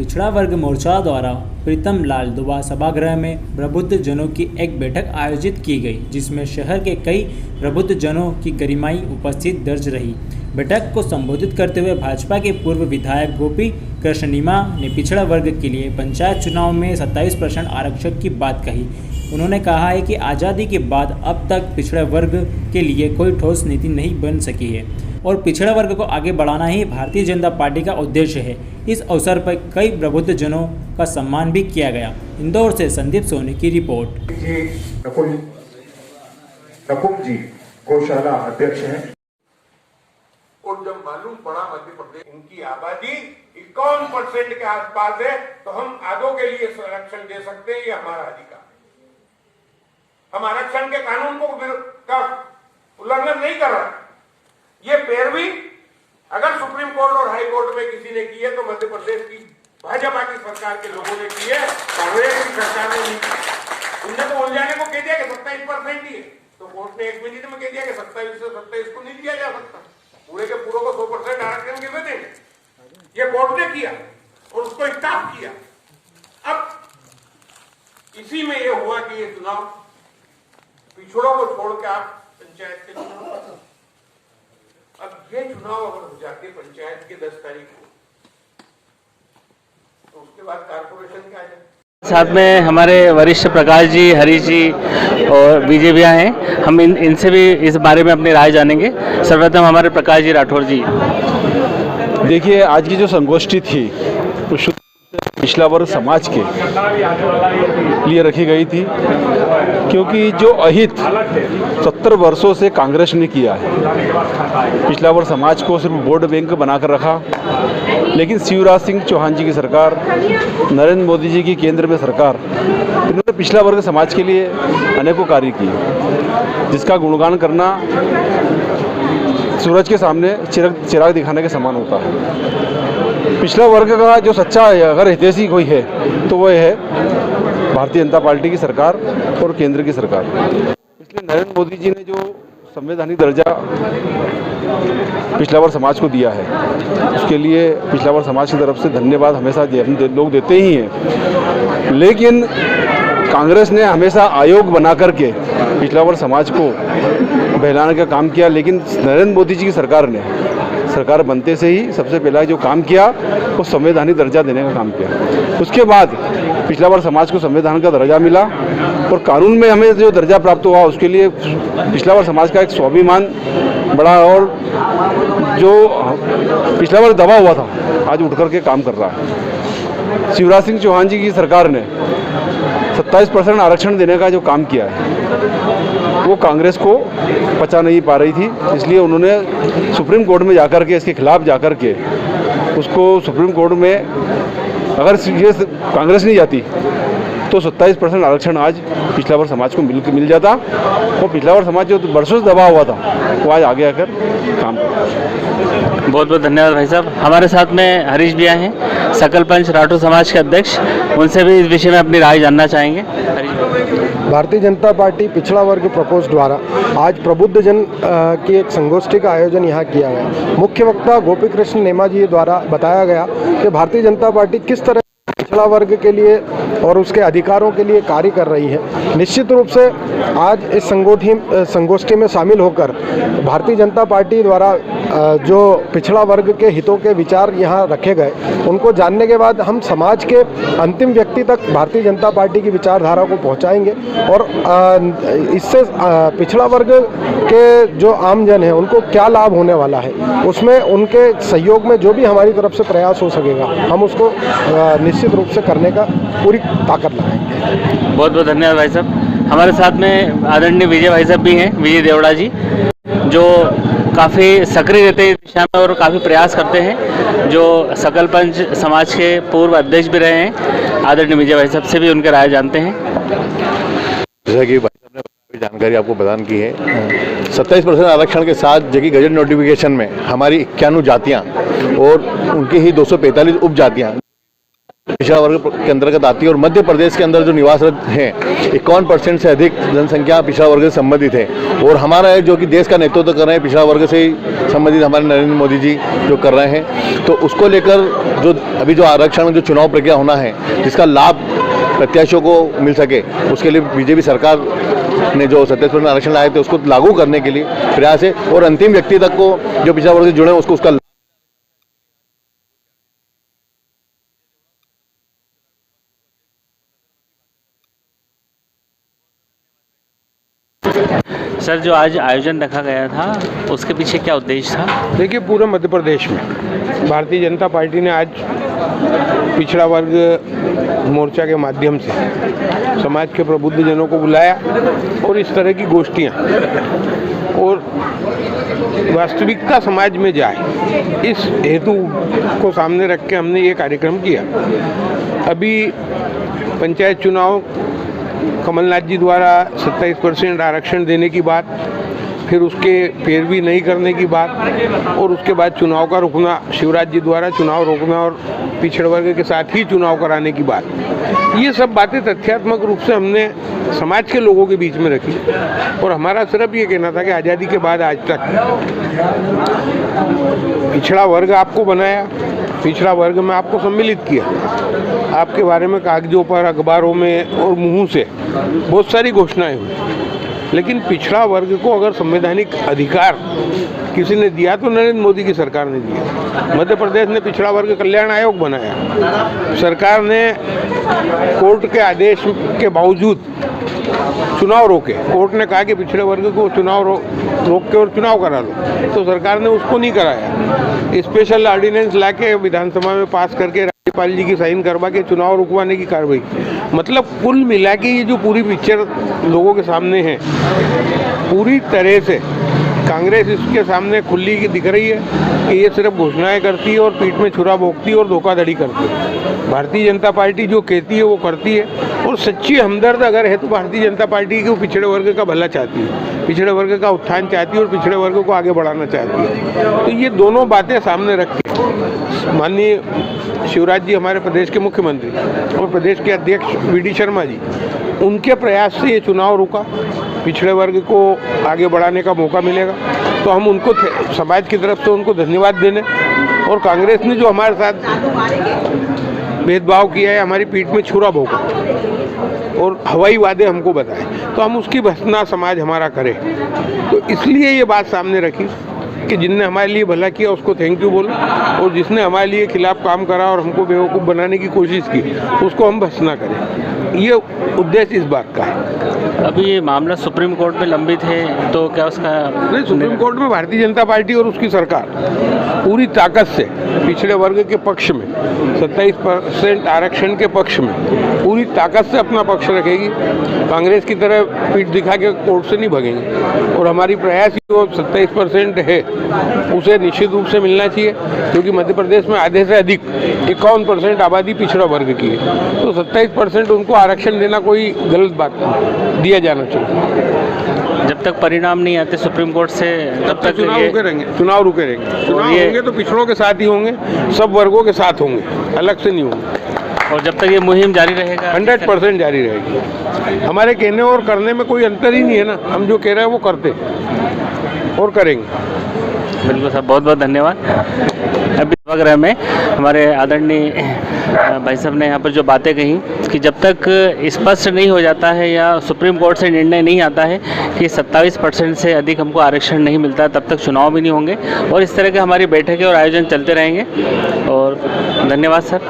पिछड़ा वर्ग मोर्चा द्वारा प्रीतम लाल दुबा सभागृह में प्रबुद्ध जनों की एक बैठक आयोजित की गई, जिसमें शहर के कई प्रबुद्ध जनों की गरिमाई उपस्थित दर्ज रही। बैठक को संबोधित करते हुए भाजपा के पूर्व विधायक गोपी कृष्ण नीमा ने पिछड़ा वर्ग के लिए पंचायत चुनाव में 27% आरक्षण की बात कही। उन्होंने कहा है कि आज़ादी के बाद अब तक पिछड़ा वर्ग के लिए कोई ठोस नीति नहीं बन सकी है और पिछड़ा वर्ग को आगे बढ़ाना ही भारतीय जनता पार्टी का उद्देश्य है। इस अवसर पर कई प्रबुद्ध जनों का सम्मान भी किया गया। इंदौर से संदीप सोनी की रिपोर्ट। नकुल जी गौशाला अध्यक्ष हैं। और जब मालूम पड़ा मध्य प्रदेश उनकी आबादी 51% के आसपास है, तो हम आगों के लिए आरक्षण दे सकते हैं, ये हमारा अधिकार है। हम आरक्षण के कानून का उल्लंघन नहीं कर रहे। ये पैरवी अगर सुप्रीम कोर्ट और हाई कोर्ट में किसी ने की है तो मध्य प्रदेश की भाजपा की सरकार के लोगों ने की है, कांग्रेस की सरकार ने नहीं की। उनने तो उलझाने को कह दिया कि 27% ही है, तो कोर्ट ने 1 मिनट में कह दिया कि 27 से 27 को नहीं दिया जा सकता, पूरे के पूरे को 100% आरक्षण के देंगे। ये कोर्ट ने किया और उसको स्टॉप किया। अब इसी में ये हुआ कि ये चुनाव पिछड़ों को छोड़ के आप पंचायत के चुनाव, अब ये चुनाव अगर हो जाते पंचायत के 10 तारीख को, तो उसके बाद कारपोरेशन क्या है। साथ में हमारे वरिष्ठ प्रकाश जी, हरीश जी और विजय भैया हैं। हम इनसे भी इस बारे में अपनी राय जानेंगे। सर्वप्रथम हमारे प्रकाश जी राठौर जी। देखिए, आज की जो संगोष्ठी थी वो शुद्ध पिछड़ा वर्ग समाज के लिए रखी गई थी, क्योंकि जो अहित 70 वर्षों से कांग्रेस ने किया है, पिछड़ा वर्ग समाज को सिर्फ वोट बैंक बनाकर रखा, लेकिन शिवराज सिंह चौहान जी की सरकार, नरेंद्र मोदी जी की केंद्र में सरकार, इन्होंने पिछड़ा वर्ग समाज के लिए अनेकों कार्य किए, जिसका गुणगान करना सूरज के सामने चिराग दिखाने के समान होता है। पिछड़ा वर्ग का जो सच्चा अगर हितैषी कोई है तो वह है भारतीय जनता पार्टी की सरकार और केंद्र की सरकार। इसलिए नरेंद्र मोदी जी ने जो संवैधानिक दर्जा पिछड़ा वर्ग समाज को दिया है, उसके लिए पिछड़ा वर्ग समाज की तरफ से धन्यवाद हमेशा लोग देते ही हैं। लेकिन कांग्रेस ने हमेशा आयोग बना करके पिछड़ा वर्ग समाज को बहलाने का काम किया, लेकिन नरेंद्र मोदी जी की सरकार बनते से ही सबसे पहला जो काम किया वो संवैधानिक दर्जा देने का काम किया। उसके बाद पिछड़ा वर्ग समाज को संविधान का दर्जा मिला और कानून में हमें जो दर्जा प्राप्त हुआ, उसके लिए पिछड़ा वर्ग समाज का एक स्वाभिमान बढ़ा और जो पिछड़ा वर्ग दबा हुआ था आज उठ करके काम कर रहा है। शिवराज सिंह चौहान जी की सरकार ने 27% आरक्षण देने का जो काम किया है वो कांग्रेस को पचा नहीं पा रही थी, इसलिए उन्होंने सुप्रीम कोर्ट में जाकर के इसके खिलाफ जाकर के उसको सुप्रीम कोर्ट में अगर ये कांग्रेस नहीं जाती तो 27% आरक्षण आज पिछड़ा वर्ग समाज को मिल जाता और पिछड़ा वर्ग समाज जो बरसों से दबा हुआ था वो आज आगे आकर काम करता। बहुत बहुत धन्यवाद भाई साहब। हमारे साथ में हरीश भैया हैं, सकल पंच राठौर समाज के अध्यक्ष, उनसे भी इस विषय में अपनी राय जानना चाहेंगे। भारतीय जनता पार्टी पिछड़ा वर्ग प्रकोष्ठ द्वारा आज प्रबुद्ध जन की एक संगोष्ठी का आयोजन यहाँ किया गया। मुख्य वक्ता गोपी कृष्ण नीमा जी द्वारा बताया गया कि भारतीय जनता पार्टी किस तरह पिछड़ा वर्ग के लिए और उसके अधिकारों के लिए कार्य कर रही है। निश्चित रूप से आज इस संगोष्ठी में शामिल होकर भारतीय जनता पार्टी द्वारा जो पिछड़ा वर्ग के हितों के विचार यहाँ रखे गए, उनको जानने के बाद हम समाज के अंतिम व्यक्ति तक भारतीय जनता पार्टी की विचारधारा को पहुँचाएंगे और इससे पिछड़ा वर्ग के जो आम जन हैं उनको क्या लाभ होने वाला है, उसमें उनके सहयोग में जो भी हमारी तरफ से प्रयास हो सकेगा हम उसको निश्चित रूप से करने का पूरी ताकत लगाएंगे। बहुत बहुत धन्यवाद भाई साहब। हमारे साथ में आदरणीय विजय भाई साहब भी हैं, विजय देवड़ा जी, जो काफ़ी सक्रिय रहते हैं इस दिशा में और काफ़ी प्रयास करते हैं, जो सकल पंच समाज के पूर्व अध्यक्ष भी रहे हैं। आदरणीय विजय भाई साहब से भी उनके राय जानते हैं। जैसा कि भाई साहब ने जानकारी आपको प्रदान की है, 27% आरक्षण के साथ जबकि गजट नोटिफिकेशन में हमारी 91 जातियाँ और उनकी ही 245 उपजातियाँ पिछड़ा वर्ग के अंतर्गत आती है और मध्य प्रदेश के अंदर जो निवासरत हैं 51% से अधिक जनसंख्या पिछड़ा वर्ग से संबंधित है। और हमारा जो कि देश का नेतृत्व कर रहे हैं पिछड़ा वर्ग से ही संबंधित हमारे नरेंद्र मोदी जी जो कर रहे हैं, तो उसको लेकर जो अभी जो आरक्षण में जो चुनाव प्रक्रिया होना है जिसका लाभ प्रत्याशियों को मिल सके, उसके लिए बीजेपी सरकार ने जो 27% आरक्षण लाए थे उसको लागू करने के लिए प्रयास है और अंतिम व्यक्ति तक को जो पिछड़ा वर्ग से जुड़े उसको उसका सर, जो आज आयोजन रखा गया था उसके पीछे क्या उद्देश्य था? देखिए, पूरे मध्य प्रदेश में भारतीय जनता पार्टी ने आज पिछड़ा वर्ग मोर्चा के माध्यम से समाज के प्रबुद्ध जनों को बुलाया और इस तरह की गोष्ठियाँ और वास्तविकता समाज में जाए, इस हेतु को सामने रख के हमने ये कार्यक्रम किया। अभी पंचायत चुनाव कमलनाथ जी द्वारा 27% आरक्षण देने की बात, फिर उसके पैरवी नहीं करने की बात और उसके बाद चुनाव का रोकना, शिवराज जी द्वारा चुनाव रोकना और पिछड़े वर्ग के साथ ही चुनाव कराने की बात, ये सब बातें तथ्यात्मक रूप से हमने समाज के लोगों के बीच में रखी। और हमारा सिर्फ ये कहना था कि आज़ादी के बाद आज तक पिछड़ा वर्ग आपको बनाया, पिछड़ा वर्ग में आपको सम्मिलित किया, आपके बारे में कागजों पर, अखबारों में और मुंह से बहुत सारी घोषणाएं हुई, लेकिन पिछड़ा वर्ग को अगर संवैधानिक अधिकार किसी ने दिया तो नरेंद्र मोदी की सरकार ने दिया। मध्य प्रदेश ने पिछड़ा वर्ग कल्याण आयोग बनाया, सरकार ने कोर्ट के आदेश के बावजूद चुनाव रोके, कोर्ट ने कहा कि पिछड़े वर्ग को चुनाव रोक के और चुनाव करा लो, तो सरकार ने उसको नहीं कराया। स्पेशल ऑर्डिनेंस लाके विधानसभा में पास करके राज्यपाल जी की साइन करवा के चुनाव रुकवाने की कार्रवाई। मतलब कुल मिला के ये जो पूरी पिक्चर लोगों के सामने है, पूरी तरह से कांग्रेस इसके सामने खुली दिख रही है कि ये सिर्फ घोषणाएं करती है और पीठ में छुरा भोंकती है और धोखाधड़ी करती है। भारतीय जनता पार्टी जो कहती है वो करती है, और सच्ची हमदर्द अगर है तो भारतीय जनता पार्टी को पिछड़े वर्ग का भला चाहती है, पिछड़े वर्ग का उत्थान चाहती है और पिछड़े वर्ग को आगे बढ़ाना चाहती है। तो ये दोनों बातें सामने रख के माननीय शिवराज जी हमारे प्रदेश के मुख्यमंत्री और प्रदेश के अध्यक्ष वी.डी. शर्मा जी, उनके प्रयास से ये चुनाव रुका, पिछड़े वर्ग को आगे बढ़ाने का मौका मिलेगा। तो हम उनको समाज की तरफ से उनको धन्यवाद देने, और कांग्रेस ने जो हमारे साथ भेदभाव किया है, हमारी पीठ में छुरा भोंका और हवाई वादे हमको बताए, तो हम उसकी भर्त्सना समाज हमारा करे। तो इसलिए ये बात सामने रखी कि जिनने हमारे लिए भला किया उसको थैंक यू बोलो, और जिसने हमारे लिए खिलाफ काम करा और हमको बेवकूफ़ बनाने की कोशिश की उसको हम भर्त्सना करें। ये उद्देश्य इस बात का है। अभी ये मामला सुप्रीम कोर्ट में लंबित है, तो क्या उसका नहीं, सुप्रीम कोर्ट में भारतीय जनता पार्टी और उसकी सरकार पूरी ताकत से पिछड़े वर्ग के पक्ष में, 27% आरक्षण के पक्ष में पूरी ताकत से अपना पक्ष रखेगी। कांग्रेस की तरह पीठ दिखा के कोर्ट से नहीं भगेंगे, और हमारी प्रयास जो 27% है उसे निश्चित रूप से मिलना चाहिए, क्योंकि मध्य प्रदेश में आधे से अधिक 51% आबादी पिछड़ा वर्ग की है, तो 27% उनको आरक्षण देना कोई गलत बात नहीं, दिया जाना चाहिए। जब तक परिणाम नहीं आते सुप्रीम कोर्ट से तब तक चुनाव रुके रहेंगे, चुनाव रुके रहेंगे। चुनाव होंगे तो पिछड़ों के साथ ही होंगे, सब वर्गों के साथ होंगे, अलग से नहीं होंगे। और जब तक ये मुहिम जारी रहेगा 100% जारी रहेगी। हमारे कहने और करने में कोई अंतर ही नहीं है ना, हम जो कह रहे हैं वो करते और करेंगे। बिल्कुल सर, बहुत बहुत धन्यवाद। अभी सभागृह में हमारे आदरणीय भाई साहब ने यहाँ पर जो बातें कही कि जब तक स्पष्ट नहीं हो जाता है या सुप्रीम कोर्ट से निर्णय नहीं आता है कि 27% से अधिक हमको आरक्षण नहीं मिलता, तब तक चुनाव भी नहीं होंगे, और इस तरह के हमारी बैठकें और आयोजन चलते रहेंगे। और धन्यवाद सर।